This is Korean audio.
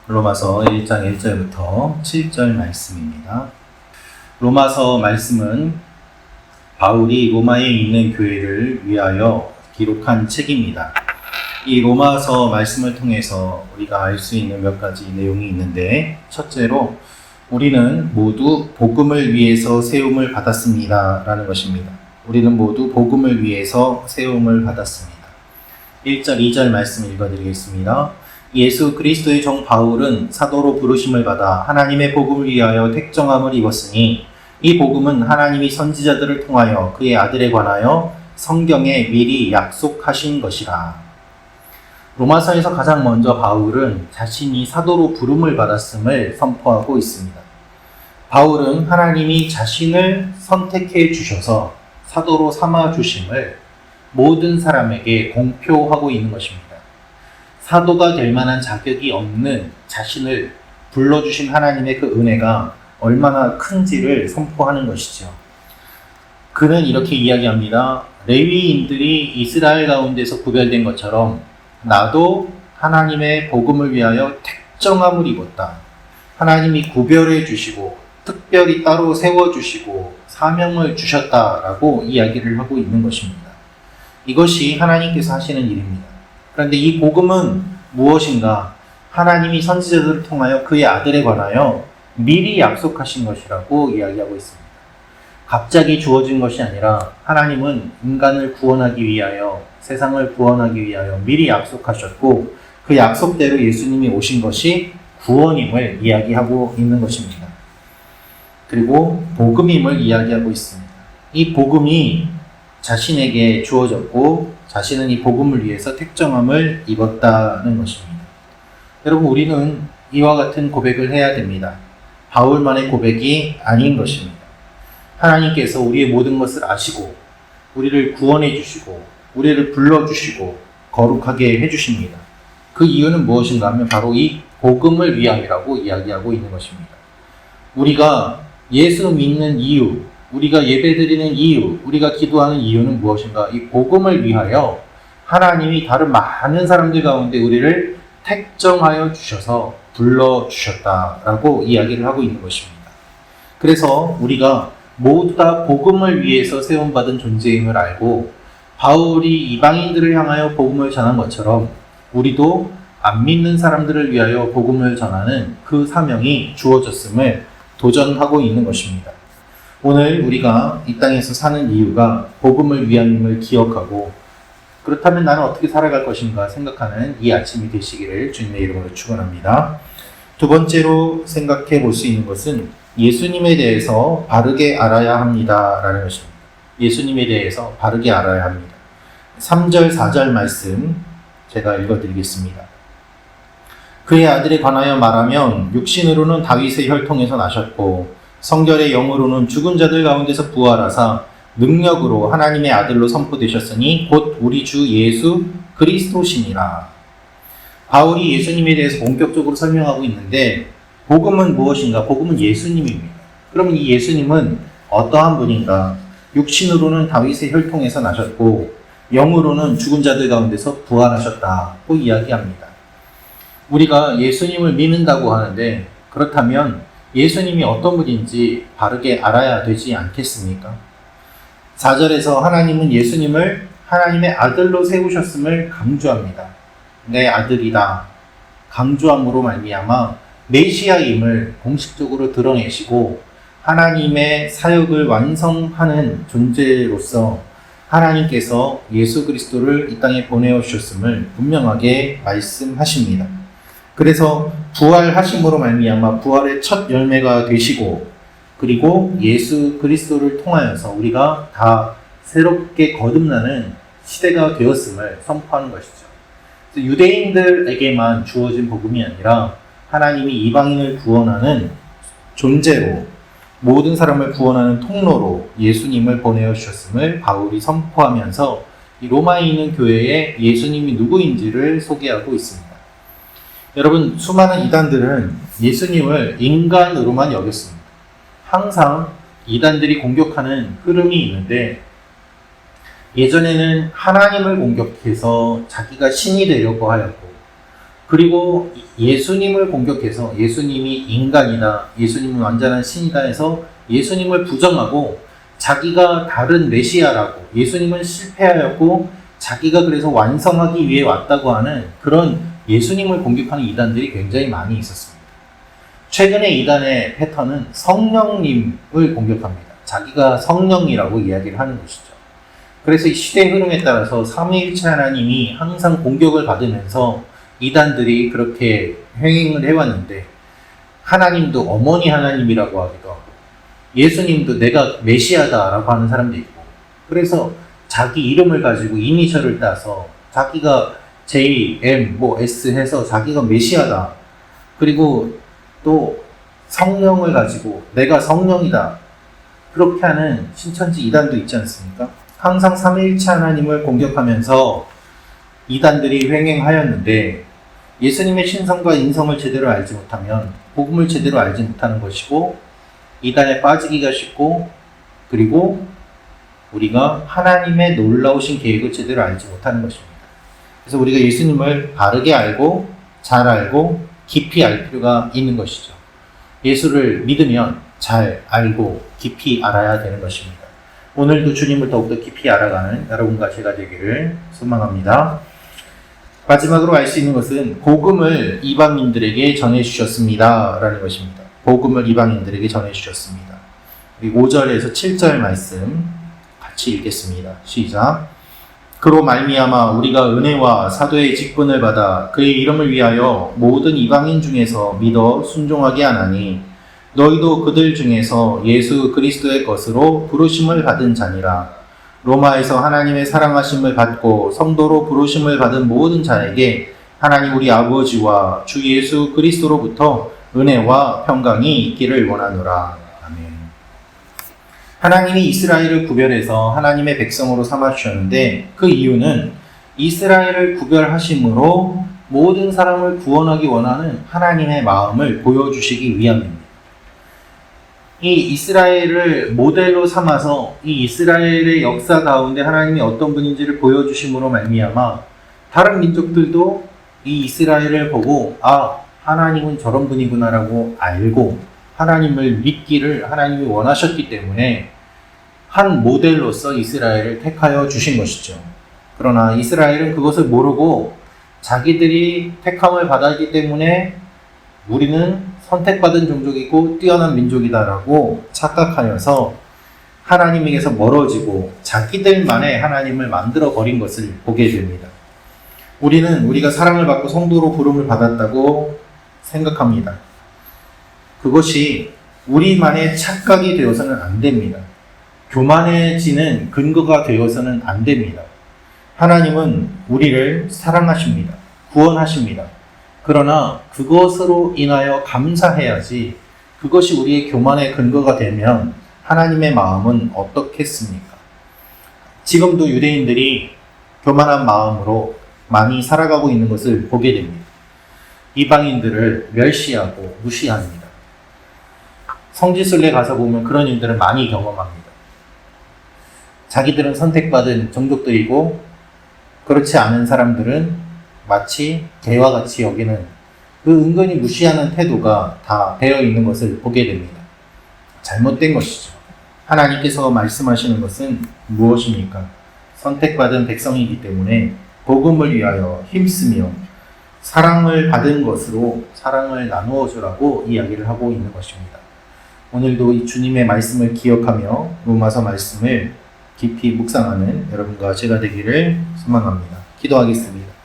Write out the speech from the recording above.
로마서 1장 1절부터 7절 말씀입니다. 로마서 말씀은 바울이 로마에 있는 교회를 위하여 기록한 책입니다. 이 로마서 말씀을 통해서 우리가 알 수 있는 몇 가지 내용이 있는데, 첫째로 우리는 모두 복음을 위해서 세움을 받았습니다 라는 것입니다. 우리는 모두 복음을 위해서 세움을 받았습니다. 1절 2절 말씀 읽어드리겠습니다. 예수 그리스도의 종 바울은 사도로 부르심을 받아 하나님의 복음을 위하여 택정함을 입었으니, 이 복음은 하나님이 선지자들을 통하여 그의 아들에 관하여 성경에 미리 약속하신 것이라. 로마서에서 가장 먼저 바울은 자신이 사도로 부름을 받았음을 선포하고 있습니다. 바울은 하나님이 자신을 선택해 주셔서 사도로 삼아 주심을 모든 사람에게 공표하고 있는 것입니다. 사도가 될 만한 자격이 없는 자신을 불러주신 하나님의 그 은혜가 얼마나 큰지를 선포하는 것이죠. 그는 이렇게 이야기합니다. 레위인들이 이스라엘 가운데서 구별된 것처럼 나도 하나님의 복음을 위하여 택정함을 입었다. 하나님이 구별해 주시고 특별히 따로 세워주시고 사명을 주셨다라고 이야기를 하고 있는 것입니다. 이것이 하나님께서 하시는 일입니다. 그런데 이 복음은 무엇인가? 하나님이 선지자들을 통하여 그의 아들에 관하여 미리 약속하신 것이라고 이야기하고 있습니다. 갑자기 주어진 것이 아니라 하나님은 인간을 구원하기 위하여, 세상을 구원하기 위하여 미리 약속하셨고, 그 약속대로 예수님이 오신 것이 구원임을 이야기하고 있는 것입니다. 그리고 복음임을 이야기하고 있습니다. 이 복음이 자신에게 주어졌고 자신은 이 복음을 위해서 택정함을 입었다는 것입니다. 여러분, 우리는 이와 같은 고백을 해야 됩니다. 바울만의 고백이 아닌 것입니다. 하나님께서 우리의 모든 것을 아시고 우리를 구원해 주시고 우리를 불러주시고 거룩하게 해주십니다. 그 이유는 무엇인가 하면 바로 이 복음을 위함이라고 이야기하고 있는 것입니다. 우리가 예수 믿는 이유, 우리가 예배드리는 이유, 우리가 기도하는 이유는 무엇인가? 이 복음을 위하여 하나님이 다른 많은 사람들 가운데 우리를 택정하여 주셔서 불러주셨다라고 이야기를 하고 있는 것입니다. 그래서 우리가 모두 다 복음을 위해서 세움받은 존재임을 알고, 바울이 이방인들을 향하여 복음을 전한 것처럼 우리도 안 믿는 사람들을 위하여 복음을 전하는 그 사명이 주어졌음을 도전하고 있는 것입니다. 오늘 우리가 이 땅에서 사는 이유가 복음을 위함임을 기억하고, 그렇다면 나는 어떻게 살아갈 것인가 생각하는 이 아침이 되시기를 주님의 이름으로 축원합니다. 두 번째로 생각해 볼 수 있는 것은 예수님에 대해서 바르게 알아야 합니다 라는 것입니다. 예수님에 대해서 바르게 알아야 합니다. 3절 4절 말씀 제가 읽어드리겠습니다. 그의 아들에 관하여 말하면 육신으로는 다윗의 혈통에서 나셨고 성결의 영으로는 죽은 자들 가운데서 부활하사 능력으로 하나님의 아들로 선포되셨으니 곧 우리 주 예수 그리스도시니라. 바울이 예수님에 대해서 본격적으로 설명하고 있는데, 복음은 무엇인가? 복음은 예수님입니다. 그럼 이 예수님은 어떠한 분인가? 육신으로는 다윗의 혈통에서 나셨고 영으로는 죽은 자들 가운데서 부활하셨다고 이야기합니다. 우리가 예수님을 믿는다고 하는데, 그렇다면 예수님이 어떤 분인지 바르게 알아야 되지 않겠습니까? 4절에서 하나님은 예수님을 하나님의 아들로 세우셨음을 강조합니다. 내 아들이다 강조함으로 말미암아 메시아임을 공식적으로 드러내시고, 하나님의 사역을 완성하는 존재로서 하나님께서 예수 그리스도를 이 땅에 보내오셨음을 분명하게 말씀하십니다. 그래서 부활하심으로 말미암아 부활의 첫 열매가 되시고, 그리고 예수 그리스도를 통하여서 우리가 다 새롭게 거듭나는 시대가 되었음을 선포하는 것이죠. 유대인들에게만 주어진 복음이 아니라 하나님이 이방인을 구원하는 존재로, 모든 사람을 구원하는 통로로 예수님을 보내어 주셨음을 바울이 선포하면서 이 로마에 있는 교회에 예수님이 누구인지를 소개하고 있습니다. 여러분, 수많은 이단들은 예수님을 인간으로만 여겼습니다. 항상 이단들이 공격하는 흐름이 있는데, 예전에는 하나님을 공격해서 자기가 신이 되려고 하였고, 그리고 예수님을 공격해서 예수님이 인간이다, 예수님은 완전한 신이다 해서 예수님을 부정하고 자기가 다른 메시아라고, 예수님은 실패하였고 자기가 그래서 완성하기 위해 왔다고 하는 그런 예수님을 공격하는 이단들이 굉장히 많이 있었습니다. 최근에 이단의 패턴은 성령님을 공격합니다. 자기가 성령이라고 이야기를 하는 것이죠. 그래서 이 시대의 흐름에 따라서 삼위일체 하나님이 항상 공격을 받으면서 이단들이 그렇게 행행을 해왔는데, 하나님도 어머니 하나님이라고 하기도 하고 예수님도 내가 메시아다라고 하는 사람도 있고, 그래서 자기 이름을 가지고 이니셜을 따서 자기가 J, M, S 해서 자기가 메시아다, 그리고 또 성령을 가지고 내가 성령이다, 그렇게 하는 신천지 이단도 있지 않습니까? 항상 삼위일체 하나님을 공격하면서 이단들이 횡행하였는데, 예수님의 신성과 인성을 제대로 알지 못하면 복음을 제대로 알지 못하는 것이고 이단에 빠지기가 쉽고, 그리고 우리가 하나님의 놀라우신 계획을 제대로 알지 못하는 것입니다. 그래서 우리가 예수님을 바르게 알고 잘 알고 깊이 알 필요가 있는 것이죠. 예수를 믿으면 잘 알고 깊이 알아야 되는 것입니다. 오늘도 주님을 더욱더 깊이 알아가는 여러분과 제가 되기를 소망합니다. 마지막으로 알 수 있는 것은 복음을 이방인들에게 전해주셨습니다 라는 것입니다. 복음을 이방인들에게 전해주셨습니다. 그리고 5절에서 7절 말씀 같이 읽겠습니다. 시작. 그로 말미암아 우리가 은혜와 사도의 직분을 받아 그의 이름을 위하여 모든 이방인 중에서 믿어 순종하게 하나니, 너희도 그들 중에서 예수 그리스도의 것으로 부르심을 받은 자니라. 로마에서 하나님의 사랑하심을 받고 성도로 부르심을 받은 모든 자에게 하나님 우리 아버지와 주 예수 그리스도로부터 은혜와 평강이 있기를 원하노라. 아멘. 하나님이 이스라엘을 구별해서 하나님의 백성으로 삼아 주셨는데, 그 이유는 이스라엘을 구별하심으로 모든 사람을 구원하기 원하는 하나님의 마음을 보여주시기 위함입니다. 이 이스라엘을 모델로 삼아서 이 이스라엘의 역사 가운데 하나님이 어떤 분인지를 보여주심으로 말미암아 다른 민족들도 이 이스라엘을 보고 하나님은 저런 분이구나라고 알고 하나님을 믿기를 하나님이 원하셨기 때문에 한 모델로서 이스라엘을 택하여 주신 것이죠. 그러나 이스라엘은 그것을 모르고 자기들이 택함을 받았기 때문에 우리는 선택받은 종족이고 뛰어난 민족이다라고 착각하여서 하나님에게서 멀어지고 자기들만의 하나님을 만들어 버린 것을 보게 됩니다. 우리는 우리가 사랑을 받고 성도로 부름을 받았다고 생각합니다. 그것이 우리만의 착각이 되어서는 안 됩니다. 교만해지는 근거가 되어서는 안 됩니다. 하나님은 우리를 사랑하십니다. 구원하십니다. 그러나 그것으로 인하여 감사해야지, 그것이 우리의 교만의 근거가 되면 하나님의 마음은 어떻겠습니까? 지금도 유대인들이 교만한 마음으로 많이 살아가고 있는 것을 보게 됩니다. 이방인들을 멸시하고 무시합니다. 성지순례 가서 보면 그런 일들을 많이 경험합니다. 자기들은 선택받은 종족들이고 그렇지 않은 사람들은 마치 개와 같이 여기는 그 은근히 무시하는 태도가 다 되어 있는 것을 보게 됩니다. 잘못된 것이죠. 하나님께서 말씀하시는 것은 무엇입니까? 선택받은 백성이기 때문에 복음을 위하여 힘쓰며 사랑을 받은 것으로 사랑을 나누어 주라고 이야기를 하고 있는 것입니다. 오늘도 이 주님의 말씀을 기억하며 로마서 말씀을 깊이 묵상하는 여러분과 제가 되기를 소망합니다. 기도하겠습니다.